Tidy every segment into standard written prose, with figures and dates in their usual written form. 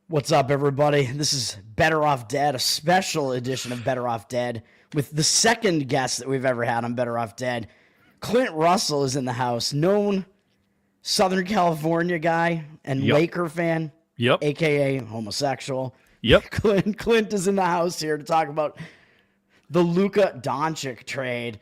What's up, everybody? This is Better Off Dead, a special edition of Better Off Dead with the second guest that we've ever had on Better Off Dead. Clint Russell is in the house, known Southern California guy and Yep. Laker fan, Yep. aka homosexual. Yep. Clint is in the house here to talk about the LUKA DONCIC trade.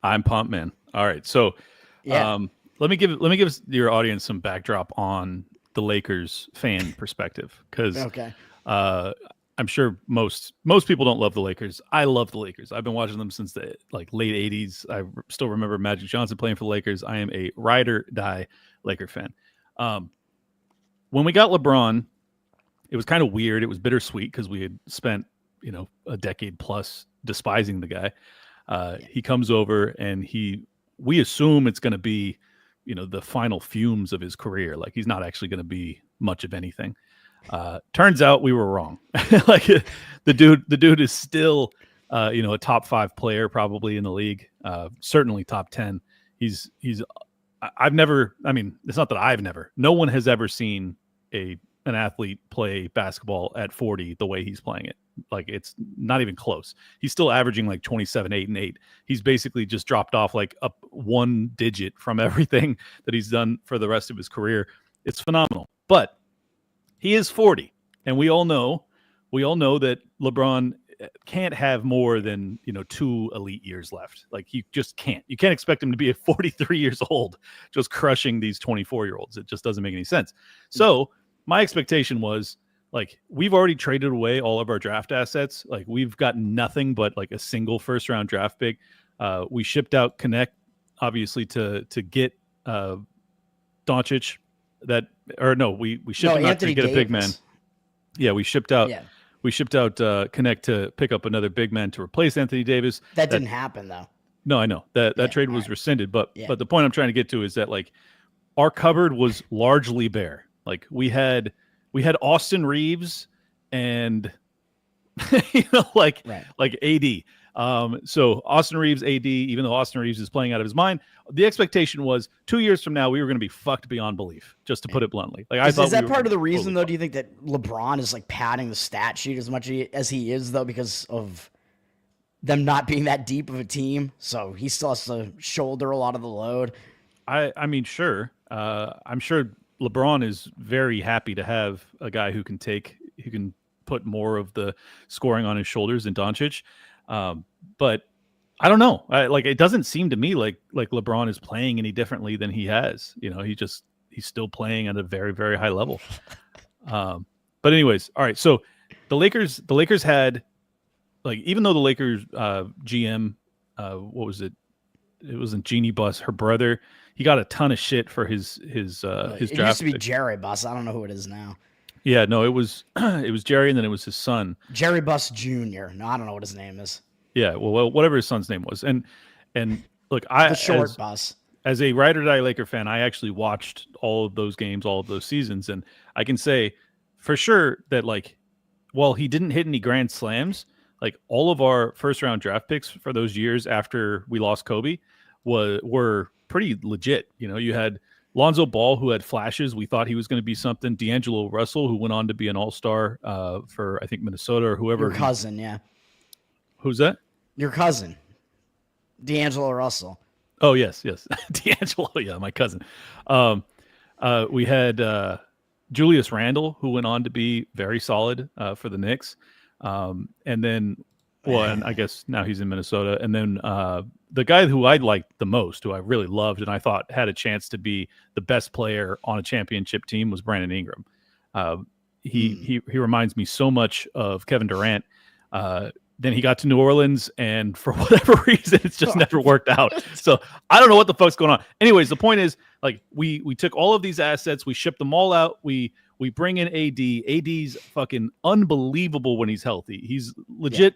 I'm pumped, man. All right. So, Yeah. let me give your audience some backdrop on the Lakers fan perspective, because Okay. I'm sure most people don't love the Lakers. I love the Lakers. I've been watching them since the late '80s. Still remember Magic Johnson playing for the Lakers. I am a ride or die Laker fan. When we got LeBron, it was kind of weird. It was bittersweet because we had spent a decade plus despising the guy. He comes over and we assume it's going to be the final fumes of his career. Like, he's not actually going to be much of anything. Turns out we were wrong. Like, the dude is still a top 5 player probably in the league. Certainly top 10. I've never, I mean, it's not that no one has ever seen an athlete play basketball at 40 the way he's playing it. Like, it's not even close. He's still averaging like 27, 8, and 8. He's basically just dropped off like up 1 digit from everything that he's done for the rest of his career. It's phenomenal. But he is 40, and we all know that LeBron can't have more than 2 elite years left. Like, he just can't. You can't expect him to be at 43 years old just crushing these 24-year-olds. It just doesn't make any sense. So my expectation was, like, we've already traded away all of our draft assets. Like, we've got nothing but like a single first-round draft pick. We shipped out Connect, obviously, to get DONCIC. We shipped him out to get a big man. Yeah, we shipped out. Yeah. We shipped out Connect to pick up another big man to replace Anthony Davis. That didn't happen, though. No, I know that trade was rescinded. But the point I'm trying to get to is that, like, our cupboard was largely bare. Like, we had Austin Reeves and like AD. So Austin Reeves, AD, even though Austin Reeves is playing out of his mind, the expectation was 2 years from now we were going to be fucked beyond belief, just to put it bluntly. Like, is that part of the reason, though? Do you think that LeBron is like padding the stat sheet as much as he is, though, because of them not being that deep of a team? So he still has to shoulder a lot of the load. I mean, sure. I'm sure LeBron is very happy to have a guy who can put more of the scoring on his shoulders than DONCIC. But I don't know. It doesn't seem to me like LeBron is playing any differently than he has. He's still playing at a very, very high level. But anyways, all right. So the Lakers had, like, even though the Lakers GM, what was it? It wasn't Jeannie Buss, her brother. He got a ton of shit for his draft. It used to be Jerry Buss. I don't know who it is now. Yeah, no, it was Jerry, and then it was his son, Jerry Buss Jr. No, I don't know what his name is. Yeah, well, whatever his son's name was, and look, the short Buss. As a ride or die Laker fan, I actually watched all of those games, all of those seasons, and I can say for sure that, like, while he didn't hit any grand slams, like, all of our first round draft picks for those years after we lost Kobe were pretty legit. You had Lonzo Ball, who had flashes. We thought he was going to be something. D'Angelo Russell, who went on to be an all-star for, I think, Minnesota or whoever. Your cousin, yeah. Who's that? Your cousin, D'Angelo Russell. Oh, yes. D'Angelo, yeah, my cousin. We had Julius Randle, who went on to be very solid for the Knicks. And then, and I guess now he's in Minnesota. And then the guy who I liked the most, who I really loved and I thought had a chance to be the best player on a championship team, was Brandon Ingram. He reminds me so much of Kevin Durant. Then he got to New Orleans, and for whatever reason, it's just never worked out. So I don't know what the fuck's going on. Anyways, the point is, like, we took all of these assets, we shipped them all out. We bring in AD. AD's fucking unbelievable when he's healthy. He's legit,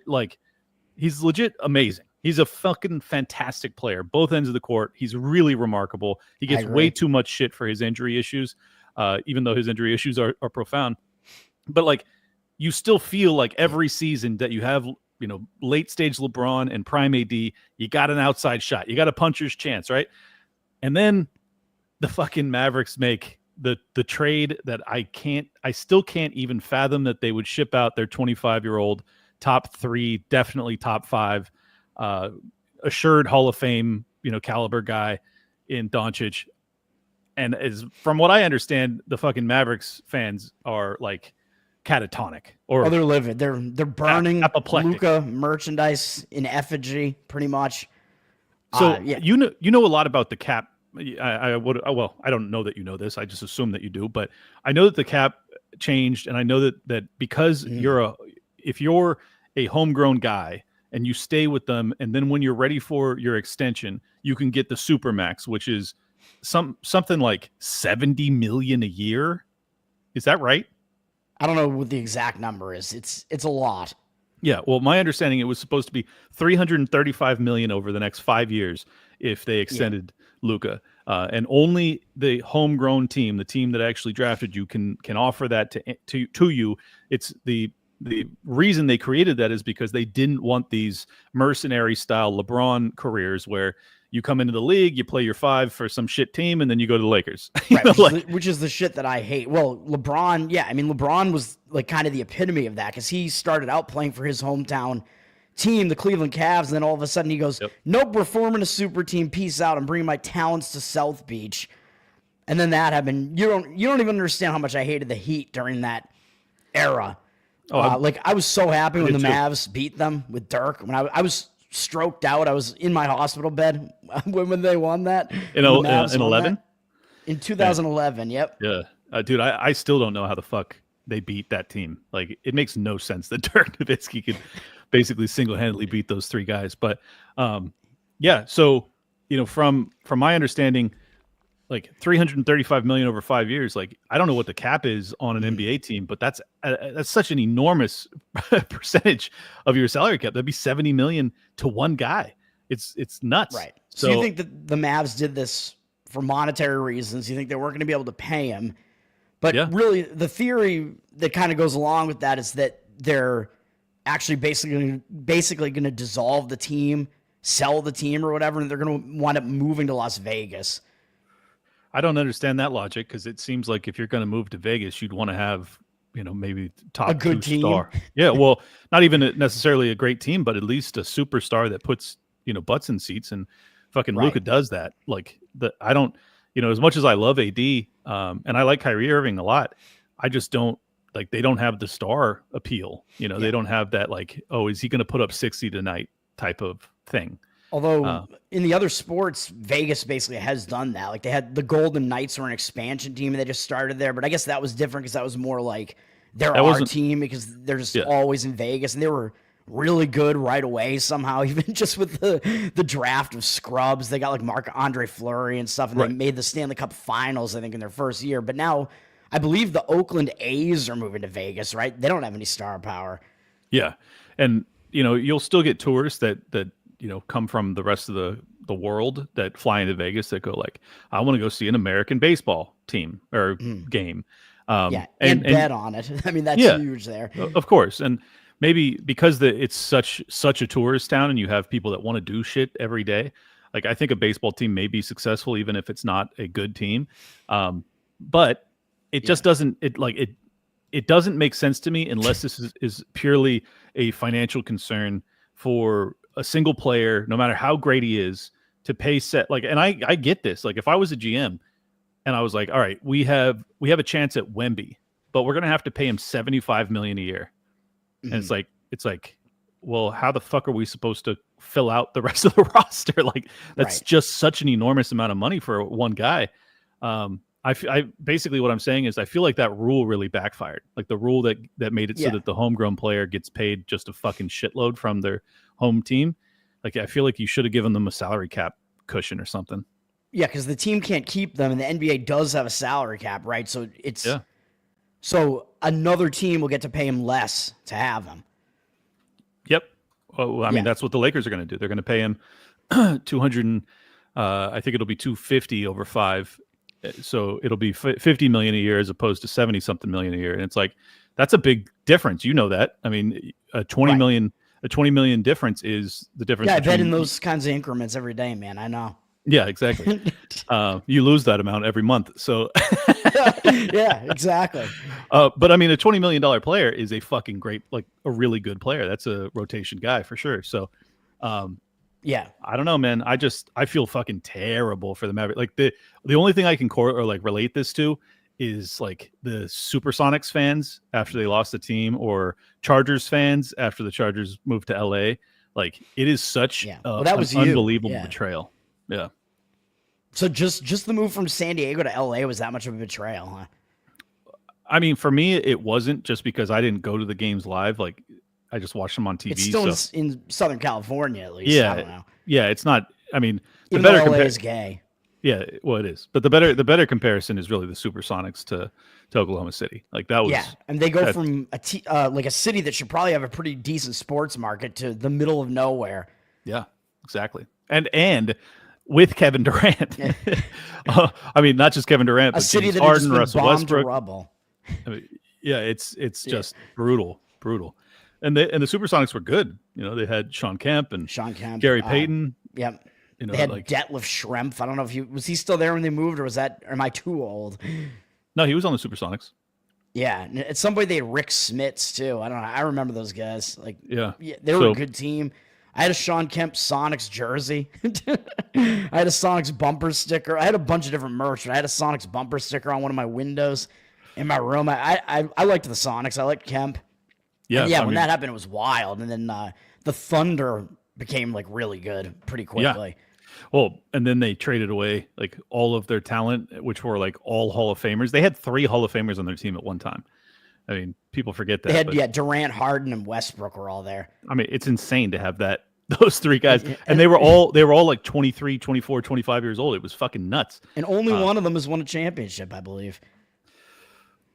he's legit amazing. He's a fucking fantastic player, both ends of the court. He's really remarkable. He gets way too much shit for his injury issues, even though his injury issues are profound. But, like, you still feel like every season that you have, late stage LeBron and prime AD, you got an outside shot. You got a puncher's chance, right? And then the fucking Mavericks make the trade that I still can't even fathom that they would ship out their 25-year-old top 3, definitely top 5, assured Hall of Fame, caliber guy in DONCIC. And from what I understand, the fucking Mavericks fans are like catatonic, or they're livid. They're burning apoplectic. LUKA merchandise in effigy, pretty much. So you know a lot about the cap. I don't know that you know this. I just assume that you do. But I know that the cap changed, and I know that because if you're a homegrown guy and you stay with them, and then when you're ready for your extension, you can get the Supermax, which is something like $70 million a year. Is that right? I don't know what the exact number is. It's a lot. Yeah. Well, my understanding, it was supposed to be $335 million over the next 5 years if they extended LUKA, and only the homegrown team, the team that actually drafted you, can offer that to you. It's the reason they created that is because they didn't want these mercenary style LeBron careers where you come into the league, you play your 5 for some shit team, and then you go to the Lakers. Right, which is the shit that I hate. Well, LeBron, LeBron was like kind of the epitome of that, because he started out playing for his hometown team, the Cleveland Cavs, and then all of a sudden he goes, nope, we're forming a super team, peace out, I'm bringing my talents to South Beach. And then that happened. You don't even understand how much I hated the Heat during that era. I was so happy when the Mavs beat them with Dirk. When I was stroked out. I was in my hospital bed when they won that. In 11? In 2011, yep. Yeah. Dude, I still don't know how the fuck they beat that team. Like, it makes no sense that Dirk Nowitzki could basically single-handedly beat those 3 guys. But, yeah, so, from my understanding, like $335 million over 5 years, like, I don't know what the cap is on an NBA team, but that's such an enormous percentage of your salary cap. That'd be $70 million to one guy. It's nuts. Right. So you think that the Mavs did this for monetary reasons? You think they weren't going to be able to pay him? But really, the theory that kind of goes along with that is that they're actually basically going to dissolve the team, sell the team or whatever, and they're going to wind up moving to Las Vegas. I don't understand that logic, because it seems like if you're going to move to Vegas, you'd want to have, maybe top a good 2 star. team. Yeah, well, not even necessarily a great team, but at least a superstar that puts, butts in seats, and fucking LUKA does that. Like, I don't, as much as I love AD, and I like Kyrie Irving a lot, I just don't, like, they don't have the star appeal. They don't have that, like, oh, is he going to put up 60 tonight type of thing. Although in the other sports, Vegas basically has done that. Like, they had the Golden Knights were an expansion team, and they just started there. But I guess that was different because that was more like they're our team, because they're just always in Vegas, and they were really good right away somehow. Even just with the draft of scrubs, they got like Marc-Andre Fleury and stuff, and they made the Stanley Cup Finals, I think, in their first year. But now I believe the Oakland A's are moving to Vegas, right? They don't have any star power. Yeah, and you'll still get tourists that come from the rest of the world that fly into Vegas that go like, I want to go see an American baseball team or game. And bet on it. I mean, that's huge there. Of course. And maybe because it's such a tourist town, and you have people that want to do shit every day. Like, I think a baseball team may be successful even if it's not a good team. But it just doesn't, it doesn't make sense to me unless this is purely a financial concern for a single player, no matter how great he is, to pay set. Like, and I get this. Like, if I was a GM and I was like, all right, we have a chance at Wemby, but we're going to have to pay him $75 million a year. And it's like, well, how the fuck are we supposed to fill out the rest of the roster? Like, that's just such an enormous amount of money for one guy. I basically what I'm saying is I feel like that rule really backfired. Like, the rule that made it so that the homegrown player gets paid just a fucking shitload from their home team. Like, I feel like you should have given them a salary cap cushion or something. Yeah, because the team can't keep them, and the NBA does have a salary cap, right? So so another team will get to pay him less to have him. Yep. Well, I mean, that's what the Lakers are going to do. They're going to pay him 200. I think it'll be 250 over 5. So it'll be 50 million a year as opposed to 70 something million a year. And it's like, that's a big difference. You know that. I mean, a 20 million difference is the difference. Yeah, I bet in those kinds of increments every day, man. I know. Yeah, exactly. You lose that amount every month. So, Yeah, exactly. but I mean, a $20 million player is a fucking great, like a really good player. That's a rotation guy for sure. So, Yeah. I don't know, man. I feel fucking terrible for the Mavericks. Like the only thing I can relate this to is like the Supersonics fans after they lost the team, or Chargers fans after the Chargers moved to LA. Like it is such Well, that was an unbelievable yeah. betrayal. Yeah. So just the move from San Diego to LA was that much of a betrayal, huh? I mean, for me, it wasn't, just because I didn't go to the games live. Like I just watched them on TV. It's still in Southern California, at least. Yeah, I don't know. Yeah, it's not. I mean, Even though LA is gay. Yeah, well, it is. But the better comparison is really the Supersonics to Oklahoma City. Like that was. Yeah, and they go from like a city that should probably have a pretty decent sports market to the middle of nowhere. Yeah, exactly. And with Kevin Durant. I mean, not just Kevin Durant, but a city James that Harden, has Russell bombed Westbrook. to rubble. I mean, yeah, it's just brutal. And the Supersonics were good. You know, they had Sean Kemp, Gary Payton. Yep. You know, they had Detlef Schrempf. I don't know if was he still there when they moved, or am I too old? No, he was on the Supersonics. Yeah, at some point they had Rick Smits too. I don't know. I remember those guys. Like, yeah they were a good team. I had a Sean Kemp Sonics jersey. I had a Sonics bumper sticker. I had a bunch of different merch, but I had a Sonics bumper sticker on one of my windows in my room. I liked the Sonics. I liked Kemp. Yeah, when that happened, it was wild. And then the Thunder became like really good pretty quickly. Yeah. Well, and then they traded away like all of their talent, which were like all Hall of Famers. They had 3 Hall of Famers on their team at one time. I mean, people forget that. They had Durant, Harden, and Westbrook were all there. I mean, it's insane to have those 3 guys. And they were all like 23, 24, 25 years old. It was fucking nuts. And only one of them has won a championship, I believe.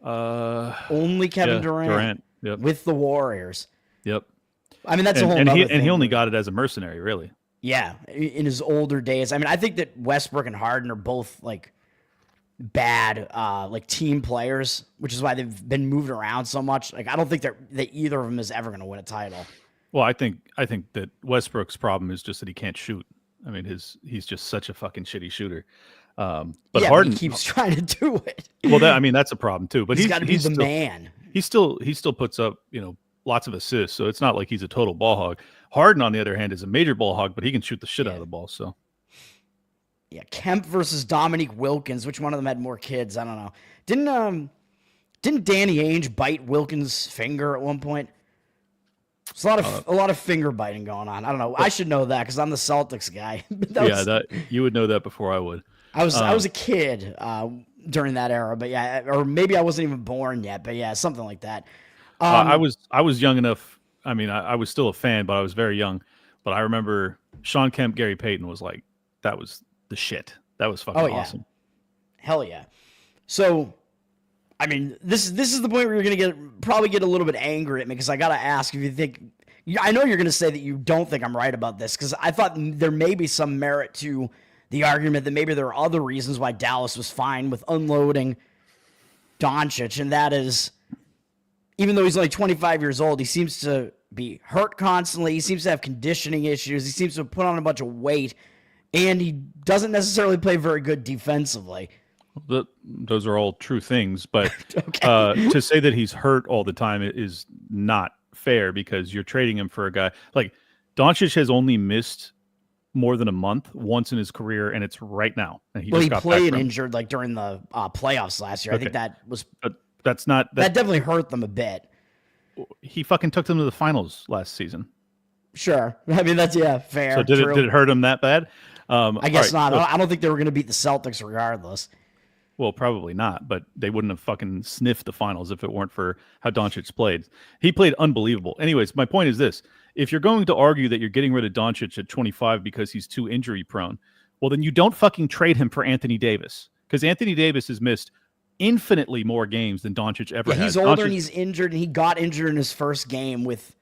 Only Kevin Durant. Yep. With the Warriors. Yep. I mean, that's a whole and thing. And he only got it as a mercenary, really. Yeah, in his older days. I mean, I think that Westbrook and Harden are both like bad like team players, which is why they've been moved around so much. Like, I don't think that either of them is ever going to win a title. Well, I think that Westbrook's problem is just that he can't shoot. I mean, he's just such a fucking shitty shooter. But Harden keeps trying to do it. Well, that's a problem too. But he's got to be the man. He still puts up, lots of assists, so it's not like he's a total ball hog. Harden, on the other hand, is a major ball hog, but he can shoot the shit out of the ball. So, yeah, Kemp versus Dominique Wilkins. Which one of them had more kids? I don't know. Didn't Danny Ainge bite Wilkins' finger at one point? There's a lot of finger biting going on. I don't know. I should know that because I'm the Celtics guy. You would know that before I would. I was a kid during that era, but yeah, or maybe I wasn't even born yet, but yeah, something like that. I was young enough. I mean, I was still a fan, but I was very young. But I remember Sean Kemp, Gary Payton was like, that was the shit. That was fucking awesome. Hell yeah. So, I mean, this is the point where you're gonna probably get a little bit angry at me because I gotta ask if you think. I know you're gonna say that you don't think I'm right about this because I thought there may be some merit to the argument that maybe there are other reasons why Dallas was fine with unloading Doncic, and that is, even though he's only 25 years old, he seems to be hurt constantly. He seems to have conditioning issues. He seems to have put on a bunch of weight, and he doesn't necessarily play very good defensively. Those are all true things, but to say that he's hurt all the time is not fair because you're trading him for a guy like Doncic has only missed more than a month once in his career, and it's right now. And he played injured like during the playoffs last year. Okay. I think that was. That's not that definitely hurt them a bit. He fucking took them to the finals last season. Sure, I mean that's fair. So did it hurt him that bad? I guess not. I don't think they were going to beat the Celtics regardless. Well, probably not, but they wouldn't have fucking sniffed the finals if it weren't for how Doncic played. He played unbelievable. Anyways, my point is this. If you're going to argue that you're getting rid of Doncic at 25 because he's too injury prone, well, then you don't fucking trade him for Anthony Davis because Anthony Davis has missed infinitely more games than Doncic ever has. He's older and he's injured, and he got injured in his first game with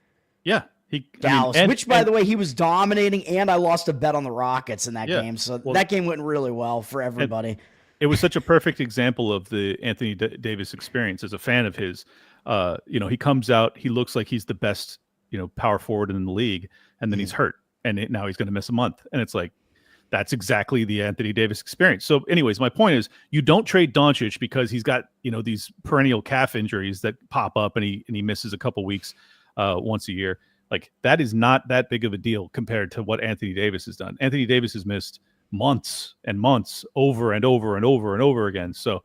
Dallas, which, by the way, he was dominating, and I lost a bet on the Rockets in that game. So that game went really well for everybody. It was such a perfect example of the Anthony Davis experience. As a fan of his, he comes out, he looks like he's the best, power forward in the league, and then he's hurt, and now he's going to miss a month. And it's like, that's exactly the Anthony Davis experience. So anyways, my point is you don't trade Doncic because he's got, these perennial calf injuries that pop up and he misses a couple weeks once a year. Like, that is not that big of a deal compared to what Anthony Davis has done. Anthony Davis has missed months and months over and over and over and over again. So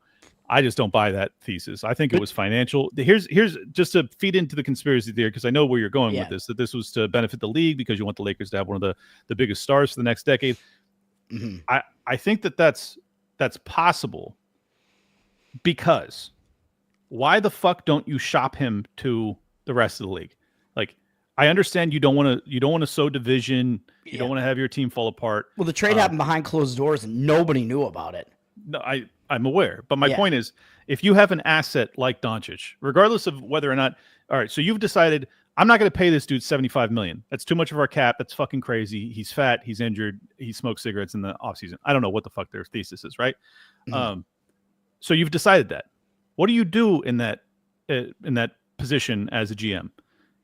I just don't buy that thesis. I think it was financial. Here's just to feed into the conspiracy theory, because I know where you're going with this, that this was to benefit the league because you want the Lakers to have one of the biggest stars for the next decade. Mm-hmm. I think that's possible, because why the fuck don't you shop him to the rest of the league? Like, I understand you don't want to sow division. You don't want to have your team fall apart. Well, the trade happened behind closed doors and nobody knew about it. No, I'm aware. But my point is, if you have an asset like Doncic, regardless of whether or not, all right, so you've decided, I'm not going to pay this dude $75 million. That's too much of our cap. That's fucking crazy. He's fat. He's injured. He smokes cigarettes in the offseason. I don't know what the fuck their thesis is, right? Mm-hmm. So you've decided that. What do you do in that position as a GM?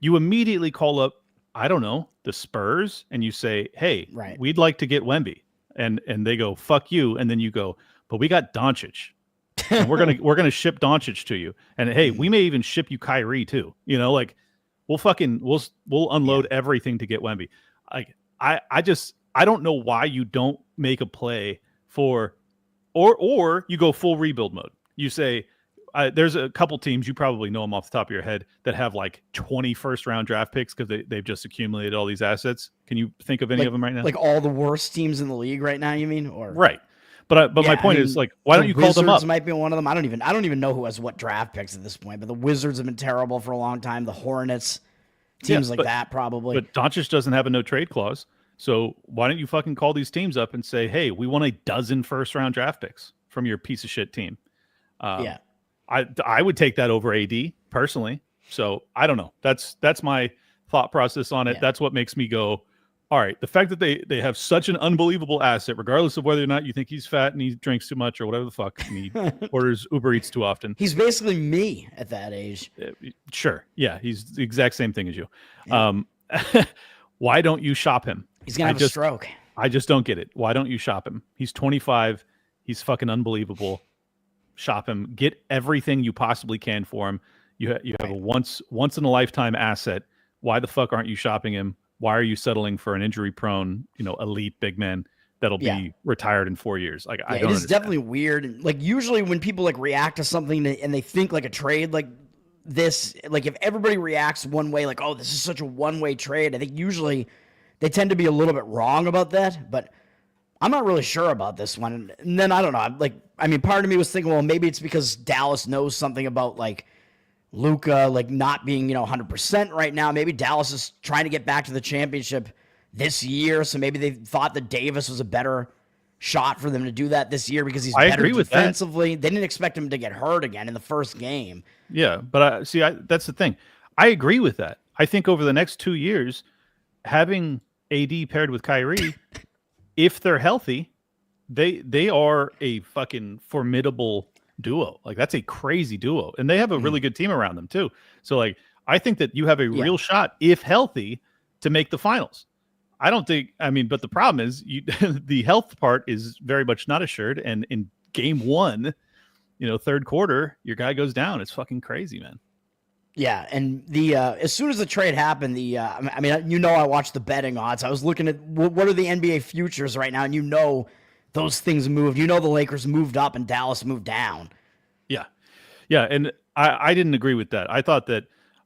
You immediately call up, I don't know, the Spurs, and you say, hey, we'd like to get Wemby. And they go, fuck you. And then you go, but we got Doncic. And we're gonna ship Doncic to you. And hey, we may even ship you Kyrie too. Like, we'll unload everything to get Wemby. I don't know why you don't make a play for, or you go full rebuild mode. You say, there's a couple teams, you probably know them off the top of your head, that have like 20 first-round draft picks because they've just accumulated all these assets. Can you think of any of them right now? Like all the worst teams in the league right now, you mean? Or right. But my point is, like, why don't you call them up? Wizards might be one of them. I don't even know who has what draft picks at this point. But the Wizards have been terrible for a long time. The Hornets, teams that probably. But Doncic doesn't have a no trade clause. So why don't you fucking call these teams up and say, hey, we want a dozen first-round draft picks from your piece of shit team? I would take that over AD personally. So I don't know. That's my thought process on it. Yeah. That's what makes me go, all right, the fact that they have such an unbelievable asset, regardless of whether or not you think he's fat and he drinks too much or whatever the fuck, and he orders Uber Eats too often. He's basically me at that age. Sure. Yeah, he's the exact same thing as you. Yeah. Why don't you shop him? He's going to have a stroke. I just don't get it. Why don't you shop him? He's 25. He's fucking unbelievable. Shop him. Get everything you possibly can for him. You have a once in a lifetime asset. Why the fuck aren't you shopping him? Why are you settling for an injury prone, elite big man that'll be retired in 4 years? Like, I don't. It is definitely weird. Like, usually when people like react to something and they think like a trade like this, like if everybody reacts one way, like, oh, this is such a one-way trade, I think usually they tend to be a little bit wrong about that. But I'm not really sure about this one. And then I don't know. Part of me was thinking, well, maybe it's because Dallas knows something about like LUKA, like not being, 100% right now. Maybe Dallas is trying to get back to the championship this year. So maybe they thought that Davis was a better shot for them to do that this year because he's better defensively. They didn't expect him to get hurt again in the first game. Yeah. But that's the thing. I agree with that. I think over the next 2 years, having AD paired with Kyrie, if they're healthy, they are a fucking formidable duo. Like, that's a crazy duo, and they have a really good team around them too. So like, I think that you have a real shot, if healthy, to make the finals. I don't think, but the problem is the health part is very much not assured. And in game one, third quarter, your guy goes down. It's fucking crazy, man. Yeah, and the as soon as the trade happened, I watched the betting odds. I was looking at what are the NBA futures right now, and those things moved. The Lakers moved up and Dallas moved down. Yeah, and I didn't agree with that.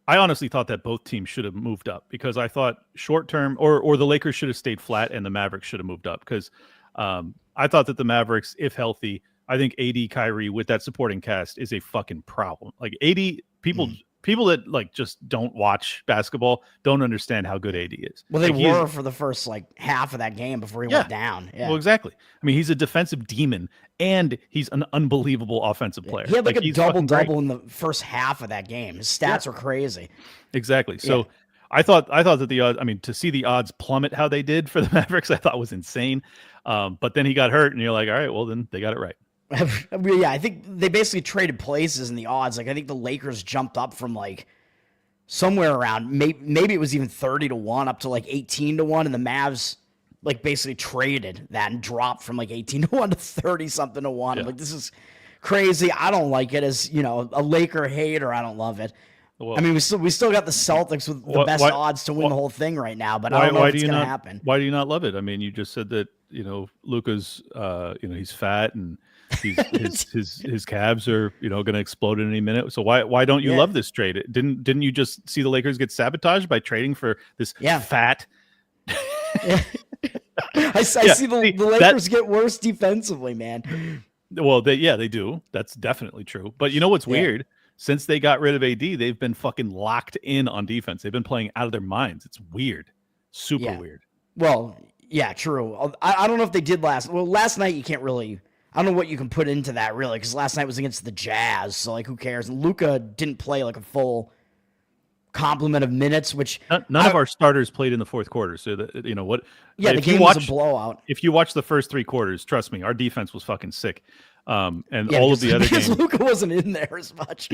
I honestly thought that both teams should have moved up, because I thought short term or the Lakers should have stayed flat and the Mavericks should have moved up, because I thought that the Mavericks, if healthy, I think AD Kyrie with that supporting cast is a fucking problem. Like, AD people that like just don't watch basketball don't understand how good AD is. Well, they were for the first like half of that game before he went down. Yeah. Well, exactly. He's a defensive demon and he's an unbelievable offensive player. He had like a double-double in the first half of that game. His stats are crazy. Exactly. So I thought that the odds, to see the odds plummet how they did for the Mavericks, I thought was insane. But then he got hurt and you're like, all right, well then they got it right. I think they basically traded places in the odds. Like, I think the Lakers jumped up from like somewhere around maybe it was even 30-1 up to like 18-1, and the Mavs like basically traded that and dropped from like 18-1 to 30 something to 1. I'm like, this is crazy. I don't like it as, a Laker hater. I don't love it. Well, I mean, we still got the Celtics with the best odds to win the whole thing right now, but I don't know if it's going to happen. Why do you not love it? I mean, you just said that, Luka's, he's fat and his calves are, going to explode in any minute. So why don't you love this trade? Didn't you just see the Lakers get sabotaged by trading for this fat? I see the Lakers get worse defensively, man. Well, they do. That's definitely true. But you know what's weird? Since they got rid of AD, they've been fucking locked in on defense. They've been playing out of their minds. It's weird. Super weird. Well, yeah, true. I don't know if they did last night. You can't really. I don't know what you can put into that really, because last night was against the Jazz. So like, who cares? And Luka didn't play like a full complement of minutes, which none of our starters played in the fourth quarter. So that what? Yeah, the game was a blowout. If you watch the first 3 quarters, trust me, our defense was fucking sick. And all of the other games, Luka wasn't in there as much.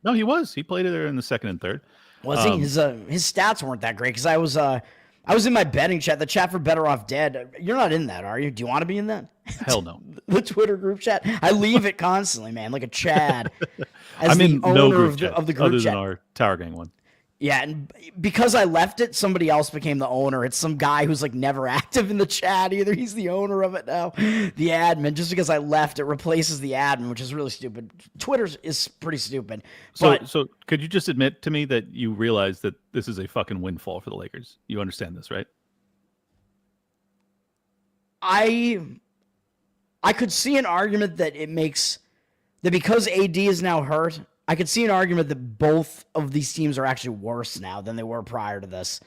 No, he was. He played there in the second and third. Was he? His stats weren't that great because I was in my betting chat, the chat for Better Off Dead. You're not in that, are you? Do you want to be in that? Hell no. The Twitter group chat. I leave it constantly, man, like a Chad. I'm in no group chat of the group other chat. than our Tower Gang one. Yeah, and because I left it, somebody else became the owner. It's some guy who's like never active in the chat either. He's the owner of it now, the admin. Just because I left, it replaces the admin, which is really stupid. Twitter is pretty stupid. So could you just admit to me that you realize that this is a fucking windfall for the Lakers? You understand this, right? I could see an argument that it makes that because AD is now hurt. I could see an argument that both of these teams are actually worse now than they were prior to this.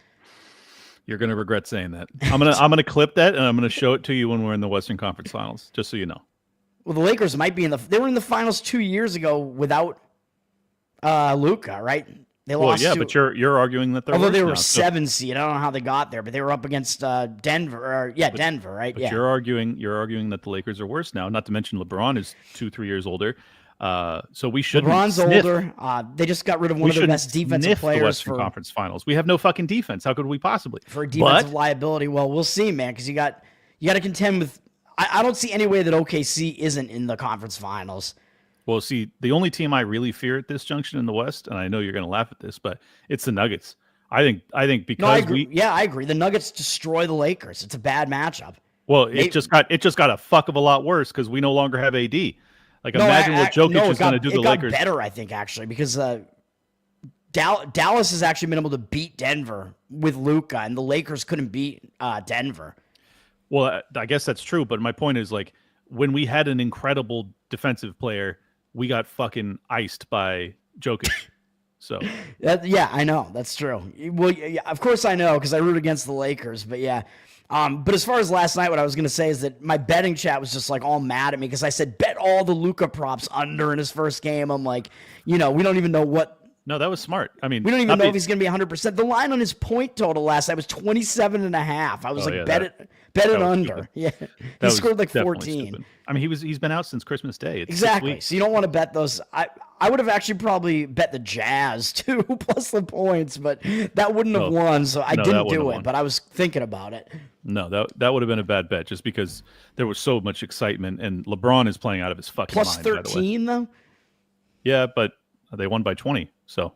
You're gonna regret saying that. I'm gonna clip that and I'm gonna show it to you when we're in the Western Conference Finals, just so you know. Well, the Lakers might be they were in the finals 2 years ago without LUKA, right? They lost. Yeah, but you're arguing that they're although they were now, 7 seed. I don't know how they got there, but they were up against Denver. Denver, right? But you're arguing that the Lakers are worse now. Not to mention LeBron is 2-3 years older. So we shouldn't. LeBron's older. They just got rid of one of the best defensive players the Western Conference Finals. We have no fucking defense. How could we possibly? For defensive liability. Well, we'll see, man, because you got to contend with. I don't see any way that OKC isn't in the conference finals. Well, see, the only team I really fear at this junction in the West, and I know you're going to laugh at this, but it's the Nuggets. I think because I agree. The Nuggets destroy the Lakers. It's a bad matchup. Well, it just got a fuck of a lot worse because we no longer have AD. Like, imagine what Jokic is going to do to the Lakers. It got better, I think, actually, because Dallas has actually been able to beat Denver with LUKA, and the Lakers couldn't beat Denver. Well, I guess that's true, but my point is, like, when we had an incredible defensive player, we got fucking iced by Jokic. So I know. That's true. Well, yeah, of course I know because I root against the Lakers, but yeah. But as far as last night, what I was going to say is that my betting chat was just like all mad at me because I said, bet all the LUKA props under in his first game. I'm like, we don't even know what. No, that was smart. I mean, we don't even know if he's going to be 100%. The line on his point total last night was 27.5. I was bet it under. Stupid. Yeah. He scored like 14. Stupid. I mean, he's been out since Christmas Day. It's exactly. So you don't want to bet those. I would have actually probably bet the Jazz too, plus the points, but that wouldn't have won. So I didn't do it, but I was thinking about it. No, that would have been a bad bet just because there was so much excitement and LeBron is playing out of his fucking plus mind. Plus 13 though? Yeah, but they won by 20. So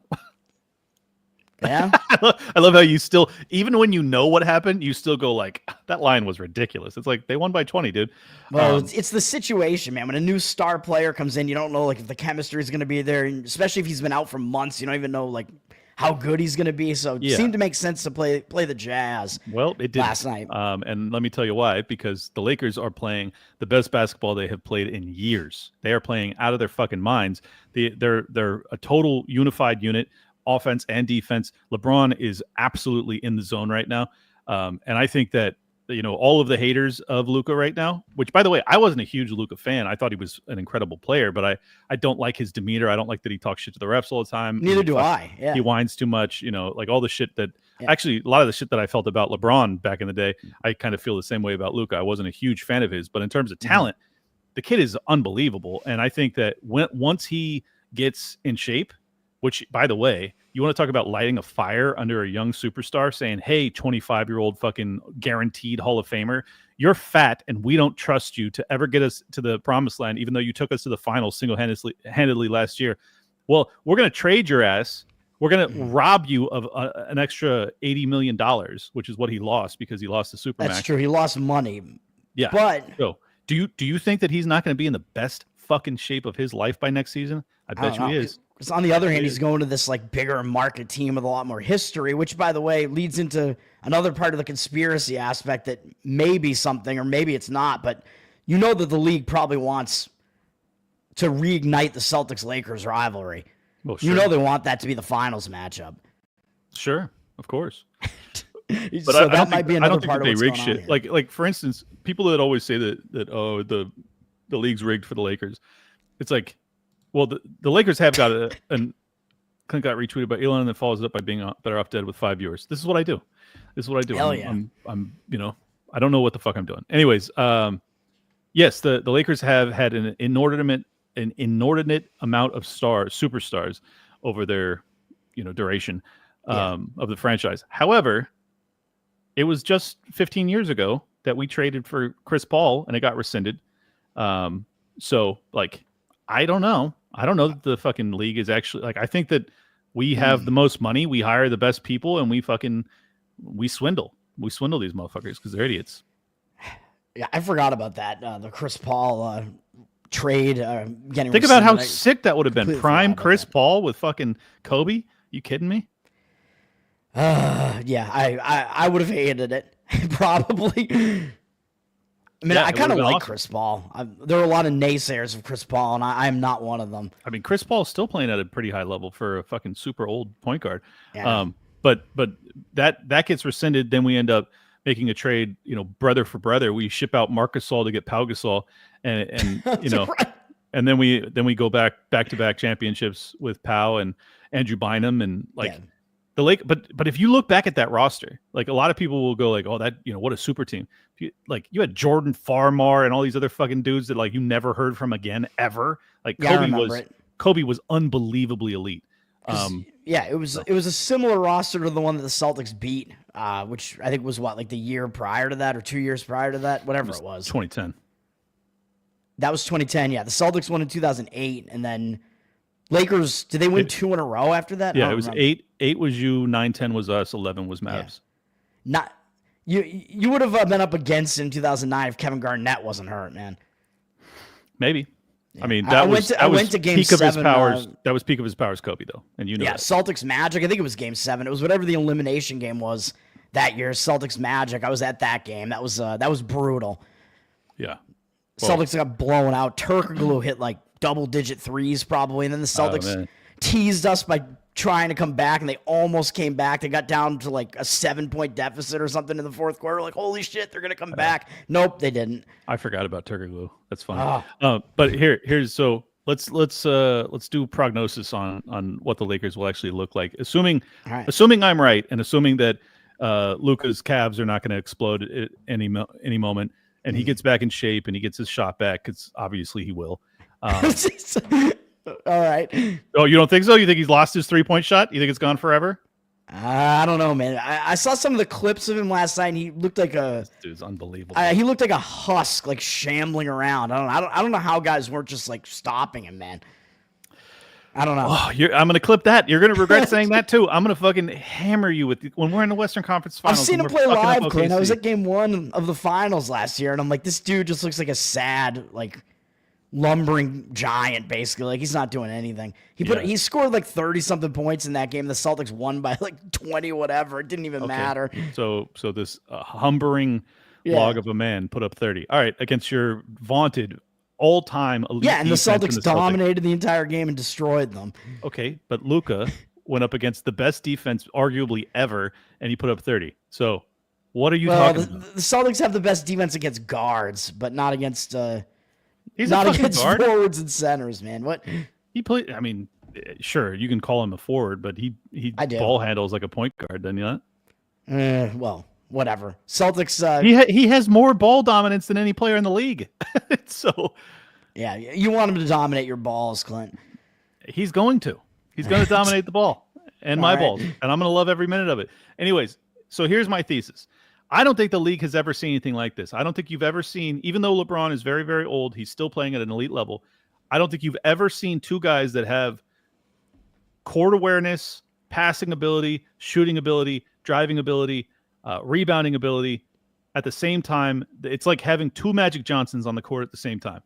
yeah. I love how you still, even when you know what happened, you still go like, that line was ridiculous. It's like they won by 20, dude. Well, it's the situation, man. When a new star player comes in, you don't know like if the chemistry is going to be there, and especially if he's been out for months, you don't even know like how good he's going to be. So it seemed to make sense to play the Jazz. Well, it did last night. And let me tell you why, because the Lakers are playing the best basketball they have played in years. They are playing out of their fucking minds. They're a total unified unit, offense and defense. LeBron is absolutely in the zone right now. And I think that, all of the haters of LUKA right now, which, by the way, I wasn't a huge LUKA fan. I thought he was an incredible player, but I don't like his demeanor. I don't like that he talks shit to the refs all the time. Neither do I. Yeah. He whines too much, like all the shit that actually a lot of the shit that I felt about LeBron back in the day, I kind of feel the same way about LUKA. I wasn't a huge fan of his, but in terms of talent, the kid is unbelievable. And I think that once he gets in shape, which, by the way, you want to talk about lighting a fire under a young superstar saying, hey, 25-year-old fucking guaranteed Hall of Famer, you're fat and we don't trust you to ever get us to the promised land, even though you took us to the finals single-handedly last year. Well, we're going to trade your ass. We're going to rob you of an extra $80 million, which is what he lost because he lost the Supermax. That's true. He lost money. Yeah. But so do you think that he's not going to be in the best fucking shape of his life by next season? I bet you he is. Because on the other hand, he's going to this like bigger market team with a lot more history, which, by the way, leads into another part of the conspiracy aspect that may be something or maybe it's not. But you know that the league probably wants to reignite the Celtics-Lakers rivalry. Well, sure. You know they want that to be the finals matchup. Sure, of course. But so that might be another part of what's going on here. Like for instance, people that always say that oh the league's rigged for the Lakers. It's like, well, the Lakers have got Clint got retweeted by Elon and then follows it up by being better off dead with 5 viewers. This is what I do. Hell yeah. I'm I don't know what the fuck I'm doing. Anyways, yes, the Lakers have had an inordinate amount of superstars over their duration of the franchise. However, it was just 15 years ago that we traded for Chris Paul and it got rescinded. So like, I don't know that the fucking league is actually like, I think that we have the most money, we hire the best people, and we swindle these motherfuckers because they're idiots. Yeah, I forgot about that. The Chris Paul trade getting. Think about how sick that would have been. Prime Chris Paul with fucking Kobe. You kidding me? Yeah, I would have hated it probably. I mean, I kind of like awesome. Chris Paul. There are a lot of naysayers of Chris Paul, and I am not one of them. I mean, Chris Paul is still playing at a pretty high level for a fucking super old point guard. Yeah. But that gets rescinded. Then we end up making a trade, brother for brother. We ship out Marc Gasol to get Pau Gasol, and and then we go back to back championships with Pau and Andrew Bynum and the Lake. But if you look back at that roster, like a lot of people will go like, oh, that what a super team. You had Jordan Farmar and all these other fucking dudes that like you never heard from again ever. Like Kobe was unbelievably elite. It was a similar roster to the one that the Celtics beat, which I think was the year prior to that or 2 years prior to that, whatever it was. 2010. That was 2010. Yeah, the Celtics won in 2008, and then Lakers. Did they win 2 in a row after that? Yeah, it was 8. 8 was you, 9, 10 was us, 11 was Mavs. Yeah. Not you would have been up against in 2009 if Kevin Garnett wasn't hurt, man. Maybe. Yeah. I mean, I went to game peak 7. Of his powers. That was peak of his powers, Kobe, though, and that. Celtics Magic. I think it was game 7. It was whatever the elimination game was that year. Celtics Magic. I was at that game. That was brutal. Yeah. Well, Celtics got blown out. Turkoglu hit like double-digit threes probably, and then the Celtics teased us by trying to come back, and they almost came back. They got down to like a 7-point deficit or something in the fourth quarter. Like, holy shit, they're gonna come back. Nope, they didn't. I forgot about Turkoglu. That's fine. But here's so let's do prognosis on what the Lakers will actually look like, assuming I'm right, and assuming that LUKA's Cavs are not going to explode at any moment, and he gets back in shape and he gets his shot back, because obviously he will. All right. Oh, you don't think so? You think he's lost his 3-point shot? You think it's gone forever? I don't know, man. I saw some of the clips of him last night, and he looked like this dude's unbelievable. He looked like a husk, like shambling around. I don't know how guys weren't just like stopping him, man. I don't know. Oh, I'm going to clip that. You're going to regret saying that too. I'm going to fucking hammer you when we're in the Western Conference Finals. I've seen him play live, Clint. I was at game 1 of the finals last year, and I'm like, this dude just looks like a sad, like, lumbering giant, basically. Like, he's not doing anything. He scored like 30-something points in that game. The Celtics won by like 20, whatever. It didn't even matter. So this humbering log of a man put up 30. All right, against your vaunted all-time elite. Yeah, and the Celtics dominated the entire game and destroyed them. Okay, but LUKA went up against the best defense arguably ever, and he put up 30. So what are you talking about? The Celtics have the best defense against guards, but not against he's not a fucking against guard. forwards and centers, man. What he played? I mean, sure, you can call him a forward, but he ball handles like a point guard, doesn't he? Not? Well, whatever. Celtics. He has more ball dominance than any player in the league. So yeah, you want him to dominate your balls, Clint. He's going to. He's going to dominate the ball and my balls, and I'm going to love every minute of it. Anyways, so here's my thesis. I don't think the league has ever seen anything like this. I don't think you've ever seen, even though LeBron is very, very old, he's still playing at an elite level. I don't think you've ever seen two guys that have court awareness, passing ability, shooting ability, driving ability, rebounding ability at the same time. It's like having two Magic Johnsons on the court at the same time.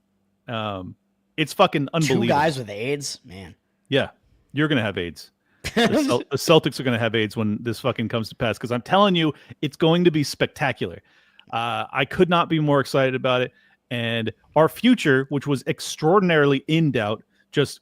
It's fucking unbelievable. Two guys with AIDS, man. Yeah, you're going to have AIDS. The Celtics are going to have AIDS when this fucking comes to pass, because I'm telling you, it's going to be spectacular. I could not be more excited about it. And our future, which was extraordinarily in doubt, just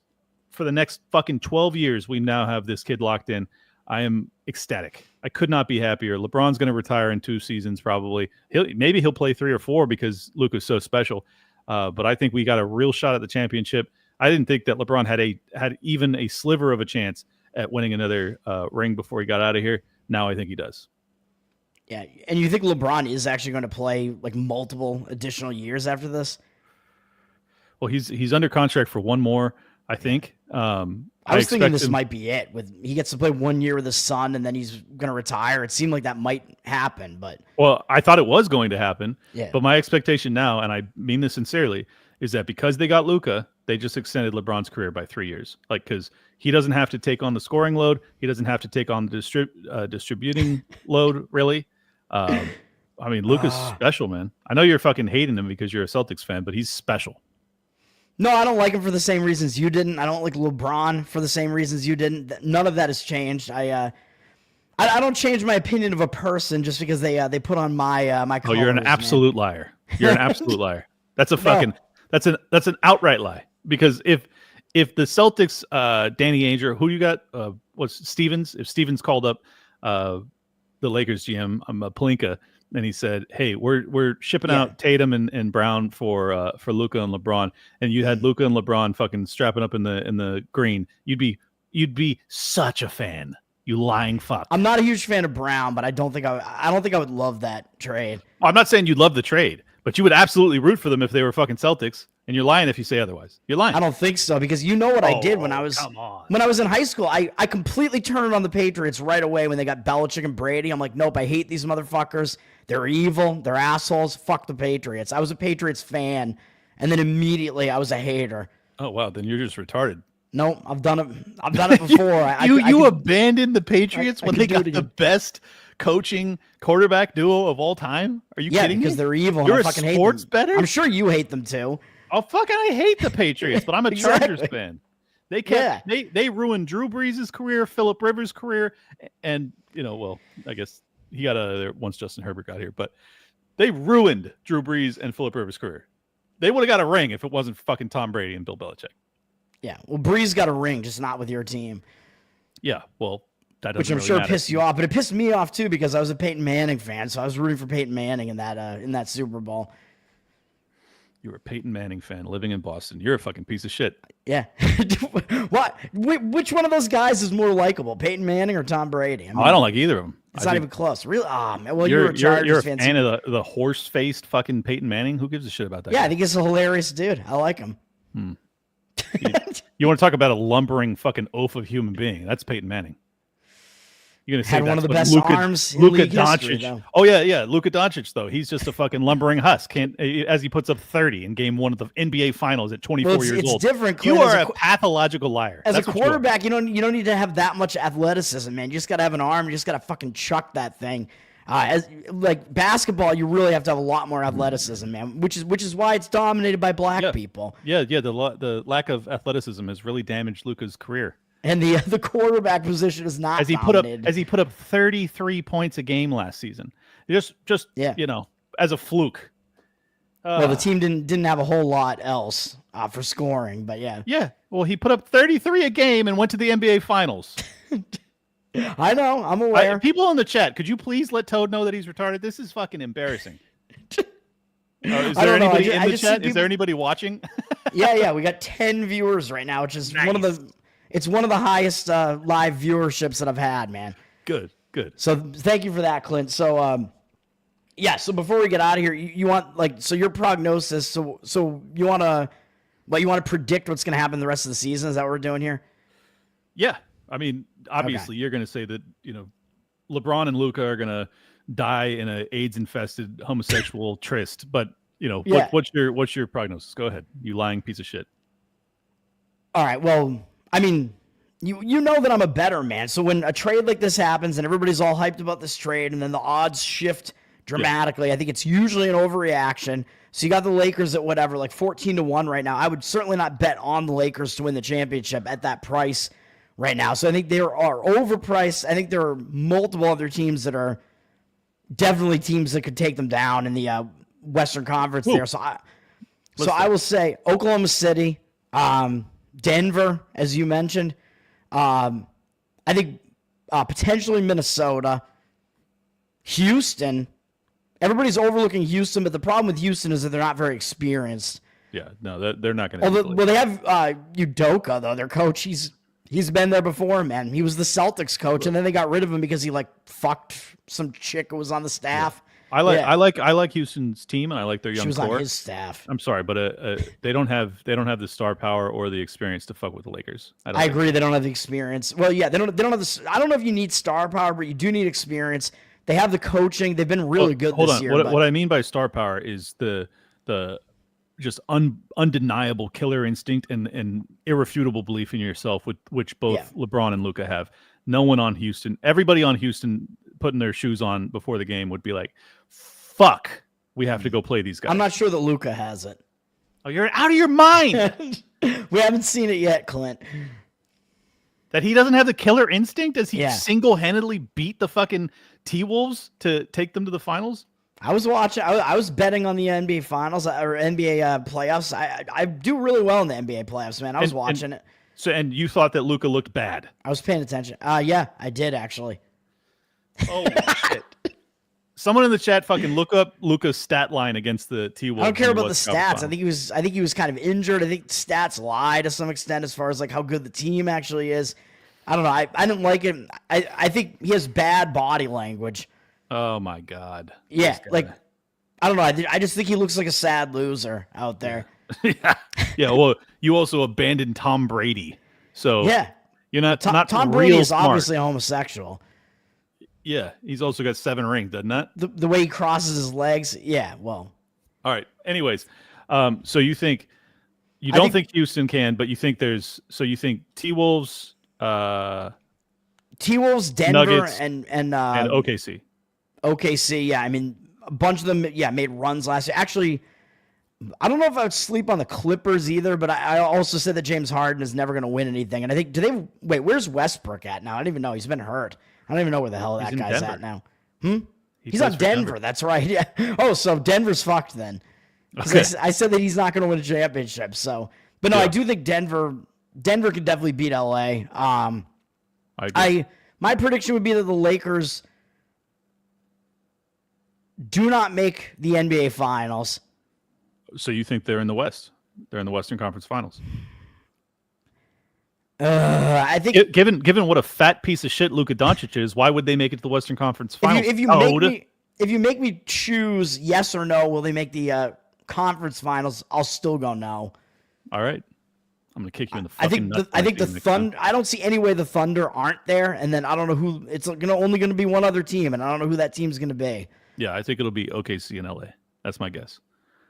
for the next fucking 12 years, we now have this kid locked in. I am ecstatic. I could not be happier. LeBron's going to retire in 2 seasons probably. Maybe he'll play 3 or 4 because Luka's so special. But I think we got a real shot at the championship. I didn't think that LeBron had even a sliver of a chance at winning another ring before he got out of here. Now I think he does. Yeah, and you think LeBron is actually going to play like multiple additional years after this? Well, he's under contract for 1 more, I think. I was thinking this might be it. He gets to play 1 year with his son, and then he's going to retire. It seemed like that might happen, but I thought it was going to happen. Yeah. But my expectation now, and I mean this sincerely, is that because they got Luka, they just extended LeBron's career by 3 years. Like, because he doesn't have to take on the scoring load, he doesn't have to take on the distributing load. Really, I mean, Luka's special, man. I know you're fucking hating him because you're a Celtics fan, but he's special. No, I don't like him for the same reasons you didn't. I don't like LeBron for the same reasons you didn't. None of that has changed. I don't change my opinion of a person just because they put on my my colors. Oh, you're an absolute liar. You're an absolute liar. That's a fucking that's an outright lie. Because if the Celtics, Danny Ainge, who you got, what's Stevens? If Stevens called up the Lakers GM, Pelinka, and he said, "Hey, we're shipping out Tatum and Brown for Luka and LeBron," and you had Luka and LeBron fucking strapping up in the green, you'd be such a fan. You lying fuck. I'm not a huge fan of Brown, but I don't think I would love that trade. Well, I'm not saying you'd love the trade, but you would absolutely root for them if they were fucking Celtics. And you're lying if you say otherwise. You're lying. I don't think so, because you know what I did when I was in high school. I completely turned on the Patriots right away when they got Belichick and Brady. I'm like, nope, I hate these motherfuckers. They're evil. They're assholes. Fuck the Patriots. I was a Patriots fan, and then immediately I was a hater. Oh wow, then you're just retarded. No, I've done it before. You abandoned the Patriots when they got the best coaching quarterback duo of all time? Are you kidding me? Because they're evil. You're and I fucking a sports hate them. better? I'm sure you hate them too. Oh, fucking I hate the Patriots, but I'm a Exactly. Chargers fan. They ruined Drew Brees' career, Phillip Rivers' career, and I guess he got out of there once Justin Herbert got here, but they ruined Drew Brees and Phillip Rivers' career. They would have got a ring if it wasn't fucking Tom Brady and Bill Belichick. Yeah, well, Brees got a ring, just not with your team. Yeah, well, that doesn't which I'm really sure matter. pissed you off, but it pissed me off too because I was a Peyton Manning fan, so I was rooting for Peyton Manning in that Super Bowl. You were a Peyton Manning fan living in Boston. You're a fucking piece of shit. Yeah. What? Which one of those guys is more likable, Peyton Manning or Tom Brady? I don't like either of them. It's not even close. Really? Oh, man. Well, you're a You're Chargers a fan. fan of the horse-faced fucking Peyton Manning? Who gives a shit about that? Yeah, guy? I think he's a hilarious dude. I like him. You want to talk about a lumbering fucking oaf of human being? That's Peyton Manning. You're gonna say Had one of the best arms in Luka league Doncic. history, though. Oh yeah. Luka Doncic though, he's just a fucking lumbering husk. As he puts up 30 in Game 1 of the NBA Finals at 24 years it's old. different. Clint, You are a pathological liar. As That's a what you are. quarterback, you don't need to have that much athleticism, man. You just gotta have an arm. You just gotta fucking chuck that thing. As like basketball, you really have to have a lot more athleticism, man. Which is why it's dominated by black people. Yeah. The lack of athleticism has really damaged Luka's career. And the quarterback position is not As he put up 33 points a game last season. Just as a fluke. Well, the team didn't have a whole lot else for scoring, but yeah. Yeah. Well, he put up 33 a game and went to the NBA Finals. I know. I'm aware. People in the chat, could you please let Toad know that he's retarded? This is fucking embarrassing. Is there anybody in the chat? Is there anybody watching? Yeah. We got 10 viewers right now, which is nice. one of the highest live viewerships that I've had, man. Good. So thank you for that, Clint. So so before we get out of here, you want your prognosis. So you want to predict what's going to happen the rest of the season? Is that what we're doing here? Yeah. I mean, obviously, you're going to say that LeBron and Luka are going to die in a AIDS-infested homosexual tryst, but Yeah. what's your prognosis? Go ahead, you lying piece of shit. All right. Well, I mean, you know that I'm a better man. So when a trade like this happens and everybody's all hyped about this trade and then the odds shift dramatically, I think it's usually an overreaction. So you got the Lakers at whatever, like 14-1 right now. I would certainly not bet on the Lakers to win the championship at that price right now. So I think they are overpriced. I think there are multiple other teams that are definitely teams that could take them down in the Western Conference there. So I will say Oklahoma City, Denver, as you mentioned. I think potentially Minnesota, Houston. Everybody's overlooking Houston, but the problem with Houston is that they're not very experienced. Yeah, no, they're not going to. Well, they have Udoka though, their coach. He's been there before, man. He was the Celtics coach, and then they got rid of him because he fucked some chick who was on the staff. Yeah. I like Houston's team, and I like their young core. She was on his staff. I'm sorry, but they don't have the star power or the experience to fuck with the Lakers. I agree. They don't have the experience. Well, yeah, they don't have the. I don't know if you need star power, but you do need experience. They have the coaching. They've been really good this year. What I mean by star power is the just undeniable killer instinct and irrefutable belief in yourself, which both LeBron and Luka have. No one on Houston, everybody on Houston putting their shoes on before the game would be like, fuck, we have to go play these guys. I'm not sure that Luka has it. Oh, you're out of your mind. We haven't seen it yet, Clint. That he doesn't have the killer instinct as he single-handedly beat the fucking T-Wolves to take them to the finals? I was watching. I was betting on the NBA finals or NBA playoffs. I do really well in the NBA playoffs, man. I was watching it. So, and you thought that Luka looked bad? I was paying attention. Yeah, I did actually. Oh shit! Someone in the chat fucking look up Luka's stat line against the T-Wolves. I don't care about the stats. I think he was kind of injured. I think stats lie to some extent as far as how good the team actually is. I don't know. I didn't like him. I think he has bad body language. Oh my god. Yeah, I don't know. I just think he looks like a sad loser out there. Yeah. Well, you also abandoned Tom Brady, so you're not Tom Brady is obviously homosexual. Yeah, he's also got 7 rings, doesn't that? The way he crosses his legs. Yeah. Well. All right. Anyways, so you think you don't think Houston can, but you think you think T-Wolves, T-Wolves, Denver, Nuggets, and OKC. OKC, yeah. I mean, a bunch of them, made runs last year. Actually, I don't know if I would sleep on the Clippers either, but I also said that James Harden is never going to win anything. And I think, where's Westbrook at now? I don't even know. He's been hurt. I don't even know where the hell that guy's at now. He's on Denver. That's right. Yeah. Oh, so Denver's fucked then. Okay. I said that he's not going to win a championship. So, but no, I do think Denver could definitely beat LA. My prediction would be that the Lakers do not make the NBA Finals. So you think they're in the West? They're in the Western Conference Finals. I think given what a fat piece of shit Luka Doncic is, why would they make it to the Western Conference Finals? If you make me choose yes or no, will they make the conference finals? I'll still go no. All right, I'm gonna kick you in the fucking nuts. I think the Thunder. I don't see any way the Thunder aren't there, and then I don't know who. It's only gonna be one other team, and I don't know who that team's gonna be. Yeah, I think it'll be OKC and LA. That's my guess.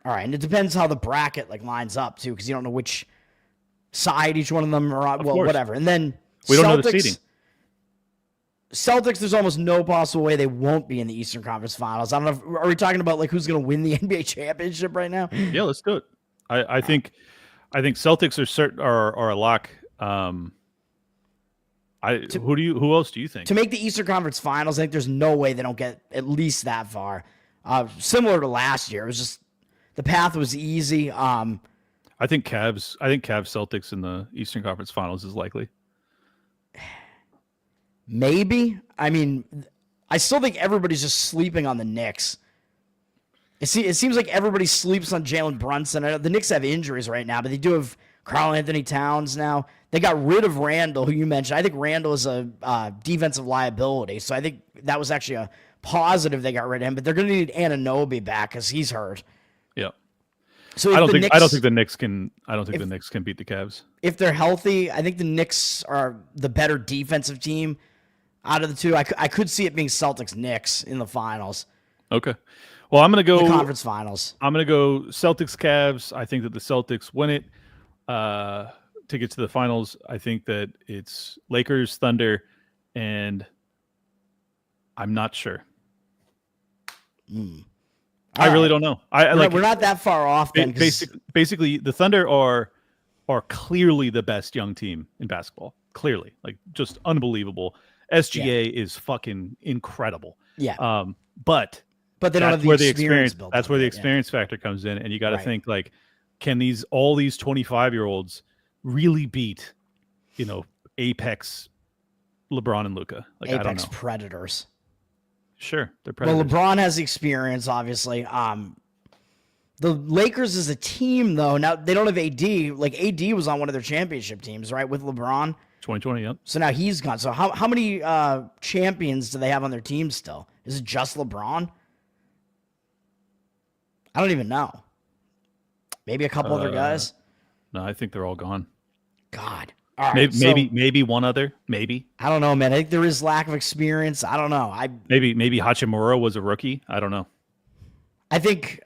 All right, and it depends how the bracket lines up too, because you don't know which side each one of them are on. Well, whatever. And then we don't know the seeding. Celtics, there's almost no possible way they won't be in the Eastern Conference Finals. I don't know. Are we talking about who's going to win the NBA championship right now? Yeah, let's do it. I think Celtics are a lock. Who else do you think? To make the Eastern Conference Finals, I think there's no way they don't get at least that far. Similar to last year, it was just the path was easy. I think Cavs Celtics in the Eastern Conference Finals is likely. Maybe. I mean, I still think everybody's just sleeping on the Knicks. It seems like everybody sleeps on Jalen Brunson. I know the Knicks have injuries right now, but they do have Karl-Anthony Towns now. They got rid of Randall, who you mentioned. I think Randall is a defensive liability, so I think that was actually a positive they got rid of him. But they're going to need Anunoby back because he's hurt. Yeah. So if I don't the think Knicks, I don't think the Knicks can. I don't think the Knicks can beat the Cavs. if they're healthy, I think the Knicks are the better defensive team out of the two. I could see it being Celtics Knicks in the finals, Okay. Well, I'm gonna the go. conference finals. I'm gonna go Celtics Cavs. I think that the Celtics win it to get to the finals. I think that it's Lakers Thunder, and I'm not sure. I really don't know. We're not that far off then. Basically, the Thunder are clearly the best young team in basketball. Clearly, like just unbelievable. SGA is fucking incredible. Yeah. But they don't have the experience built. That's where the experience factor comes in, and you got to think like, can all these 25-year-olds really beat, apex LeBron and LUKA? Like, apex I don't know. predators. Sure, they're predators. Well, LeBron has the experience, obviously. The Lakers as a team, though, now they don't have AD. Like, AD was on one of their championship teams, right, with LeBron. 2020, yep. So now he's gone. So how many champions do they have on their team still? Is it just LeBron? I don't even know. Maybe a couple other guys. No, I think they're all gone. God. All right, maybe one other. Maybe. I don't know, man. I think there is lack of experience. I don't know. Maybe Hachimura was a rookie. I don't know. I think,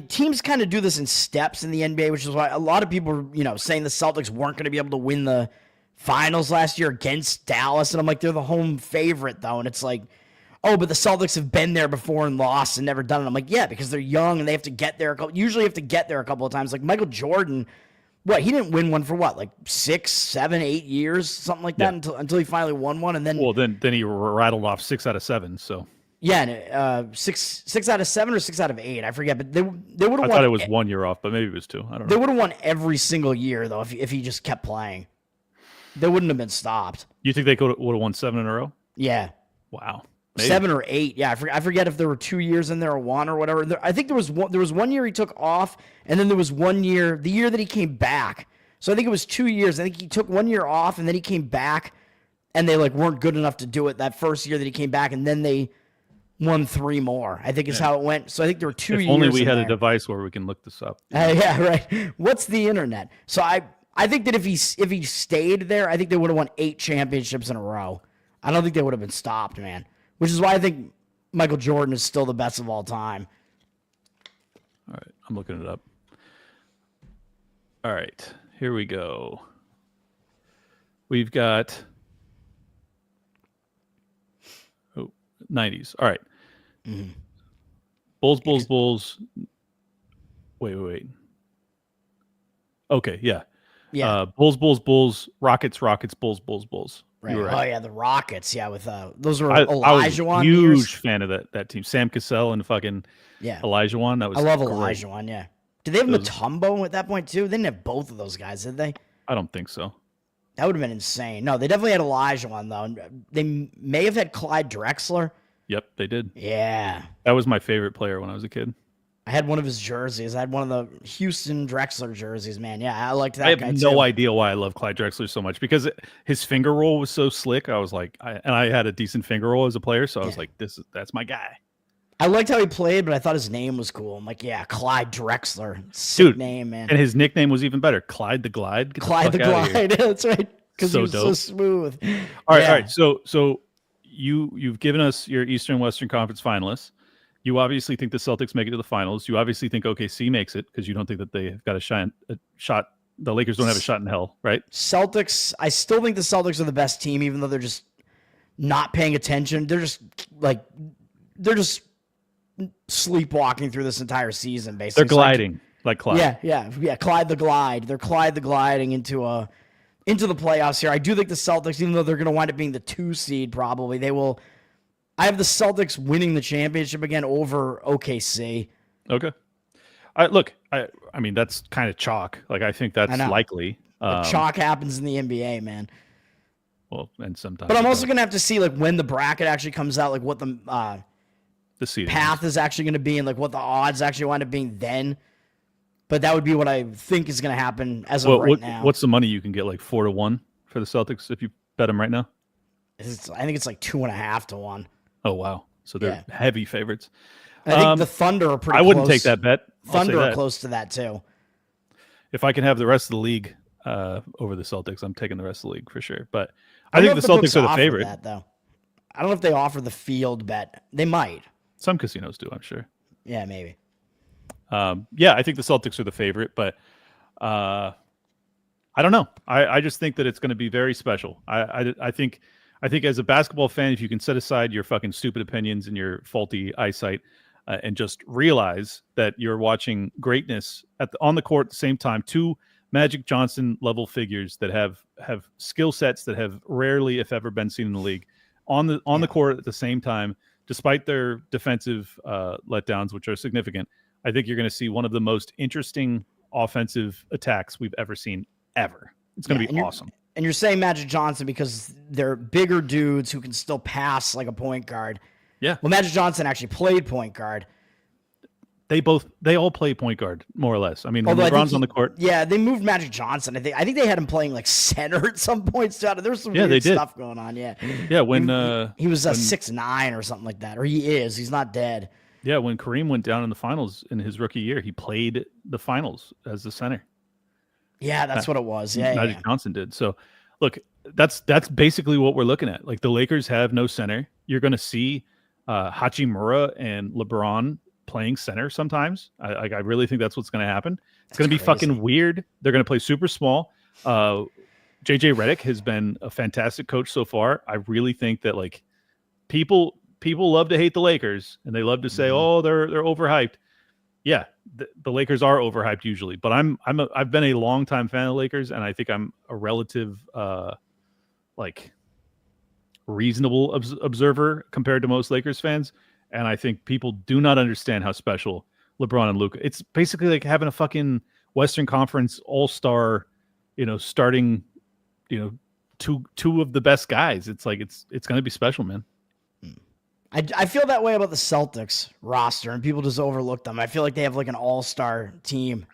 teams kind of do this in steps in the NBA, which is why a lot of people are, saying the Celtics weren't going to be able to win the finals last year against Dallas. And I'm like, they're the home favorite, though. And it's like, oh, but the Celtics have been there before and lost and never done it. I'm like, yeah, because they're young and they have to get there. Usually have to get there a couple of times. Like Michael Jordan, he didn't win one for like 6, 7, 8 years, something like that until he finally won one. And then, then he rattled off 6 out of 7. So yeah, 6 out of 7 or 6 out of 8, I forget. But they would have won. I thought it was 1 year off, but maybe it was 2. I don't know. They would have won every single year though if he just kept playing. They wouldn't have been stopped. You think they would have won 7 in a row? Yeah. Wow. Maybe. 7 or 8. Yeah, I forget if there were 2 years in there or 1 or whatever. I think there was 1 year he took off, and then there was 1 year, the year that he came back. So I think it was 2 years. I think he took 1 year off, and then he came back, and they weren't good enough to do it that first year that he came back, and then they won 3 more. I think is how it went. So I think there were 2 years. If only we had a device where we can look this up. Yeah, right. What's the internet? So I think that if he stayed there, I think they would have won 8 championships in a row. I don't think they would have been stopped, man. Which is why I think Michael Jordan is still the best of all time. All right, I'm looking it up. All right, here we go. We've got 90s. All right. Mm-hmm. Bulls. Wait. Okay, yeah. Yeah. Bulls, Rockets, Bulls. Right. Right. Oh yeah, the Rockets. Yeah, with those were I was Elijah. Huge fan of that team. Sam Cassell and fucking Elijah. That was. I love great. Elijah. Yeah. Did they have Mutombo at that point too? They didn't have both of those guys, did they? I don't think so. That would have been insane. No, they definitely had Elijah though. They may have had Clyde Drexler. Yep, they did. Yeah. That was my favorite player when I was a kid. I had one of his jerseys. I had one of the Houston Drexler jerseys, man. Yeah, I liked that guy too. I have no idea why I love Clyde Drexler so much because his finger roll was so slick. I was like, I had a decent finger roll as a player, so I was like, that's my guy. I liked how he played, but I thought his name was cool. I'm like, yeah, Clyde Drexler. Sick name, man. And his nickname was even better, Clyde the Glide. Clyde the Glide. That's right. Because he was so smooth. All right. So you've given us your Eastern Western Conference finalists. You obviously think the Celtics make it to the finals. You obviously think OKC makes it because you don't think that they've got a shot. The Lakers don't have a shot in hell, right? Celtics. I still think the Celtics are the best team, even though they're just not paying attention. They're just sleepwalking through this entire season. Basically, they're gliding like Clyde. Yeah. Clyde the Glide. They're Clyde the gliding into the playoffs here. I do think the Celtics, even though they're going to wind up being the 2 seed, probably they will. I have the Celtics winning the championship again over OKC. Okay. I mean, that's kind of chalk. Like, I think that's likely. Chalk happens in the NBA, man. Well, and sometimes. But I'm also going to have to see, when the bracket actually comes out, what the path is actually going to be and, what the odds actually wind up being then. But that would be what I think is going to happen as of right now. What's the money you can get, 4-1 for the Celtics if you bet them right now? I think it's 2.5 to 1. Oh, wow. So they're heavy favorites. I think the Thunder are pretty I close. wouldn't take that bet. Thunder are close to that too. If I can have the rest of the league over the Celtics, I'm taking the rest of the league for sure. But I think the Celtics are the favorite. That, though. I don't know if they offer the field bet. They might. Some casinos do, I'm sure. Yeah, maybe. Yeah, I think the Celtics are the favorite, but I don't know. I just think that it's going to be very special. I think as a basketball fan, if you can set aside your fucking stupid opinions and your faulty eyesight and just realize that you're watching greatness on the court at the same time, two Magic Johnson level figures that have skill sets that have rarely, if ever, been seen in the league on the court at the same time, despite their defensive letdowns, which are significant. I think you're going to see one of the most interesting offensive attacks we've ever seen ever. It's going to be awesome. And you're saying Magic Johnson because they're bigger dudes who can still pass like a point guard. Yeah. Well, Magic Johnson actually played point guard. They all play point guard, more or less. I mean, when LeBron's on the court. Yeah, they moved Magic Johnson. I think they had him playing like center at some points. There was some weird stuff going on. Yeah. Yeah, when he was 6'9" or something like that, or he is. He's not dead. Yeah, when Kareem went down in the finals in his rookie year, he played the finals as the center. Yeah, that's what it was. Yeah, Magic Johnson did. So, look, that's basically what we're looking at. Like the Lakers have no center. You're going to see Hachimura and LeBron playing center sometimes. I really think that's what's going to happen. It's going to be fucking weird. They're going to play super small. JJ Redick has been a fantastic coach so far. I really think that like people love to hate the Lakers and they love to say, oh, they're overhyped. Yeah, the Lakers are overhyped usually, but I've been a longtime fan of the Lakers, and I think I'm a relative like reasonable observer compared to most Lakers fans. And I think people do not understand how special LeBron and LUKA. It's basically like having a fucking Western Conference All-Star, starting, two of the best guys. It's like it's going to be special, man. I feel that way about the Celtics roster, and people just overlook them. I feel like they have like an all-star team.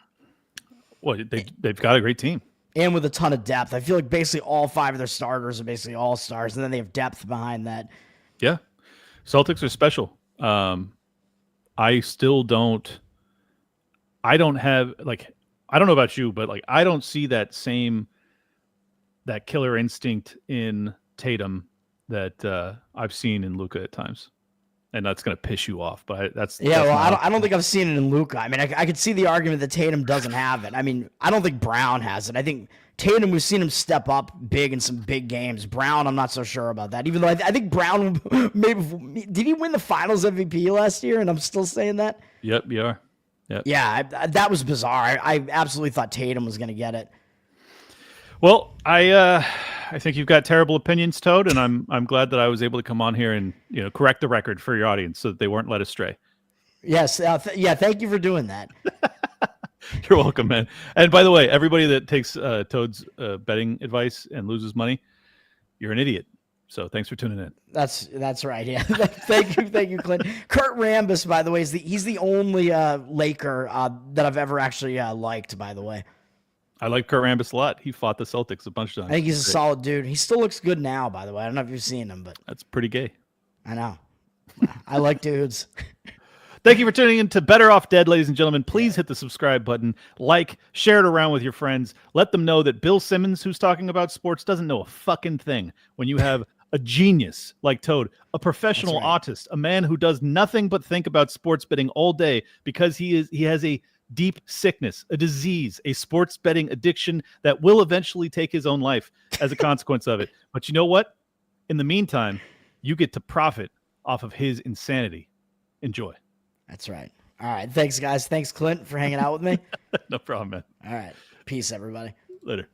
Well, they've got a great team. And with a ton of depth. I feel like basically all 5 of their starters are basically all-stars, and then they have depth behind that. Yeah. Celtics are special. I still don't have, like, I don't know about you, but like, I don't see that killer instinct in Tatum that I've seen in LUKA at times, and that's going to piss you off. But I don't think I've seen it in LUKA. I mean, I could see the argument that Tatum doesn't have it. I mean, I don't think Brown has it. I think Tatum, we've seen him step up big in some big games. Brown, I'm not so sure about that. Even though I think Brown maybe did he win the Finals MVP last year? And I'm still saying that. Yep, you are. Yep. Yeah, that was bizarre. I absolutely thought Tatum was going to get it. Well, I think you've got terrible opinions, Toad, and I'm glad that I was able to come on here and correct the record for your audience so that they weren't led astray. Yes, thank you for doing that. You're welcome, man. And by the way, everybody that takes Toad's betting advice and loses money, you're an idiot. So thanks for tuning in. That's right. Yeah, thank you, Clint. Kurt Rambis, by the way, he's the only Laker that I've ever actually liked. By the way. I like Kurt Rambis a lot. He fought the Celtics a bunch of times. I think he's a solid dude. He still looks good now, by the way. I don't know if you've seen him, but that's pretty gay. I know. I like dudes. Thank you for tuning in to Better Off Dead, ladies and gentlemen. Please hit the subscribe button, share it around with your friends. Let them know that Bill Simmons, who's talking about sports, doesn't know a fucking thing. When you have a genius like Toad, a professional autist, a man who does nothing but think about sports betting all day because he has a deep sickness, a disease, a sports betting addiction that will eventually take his own life as a consequence of it. But you know what? In the meantime, you get to profit off of his insanity. Enjoy. That's right. All right. Thanks, guys. Thanks, Clint, for hanging out with me. No problem, man. All right. Peace, everybody. Later.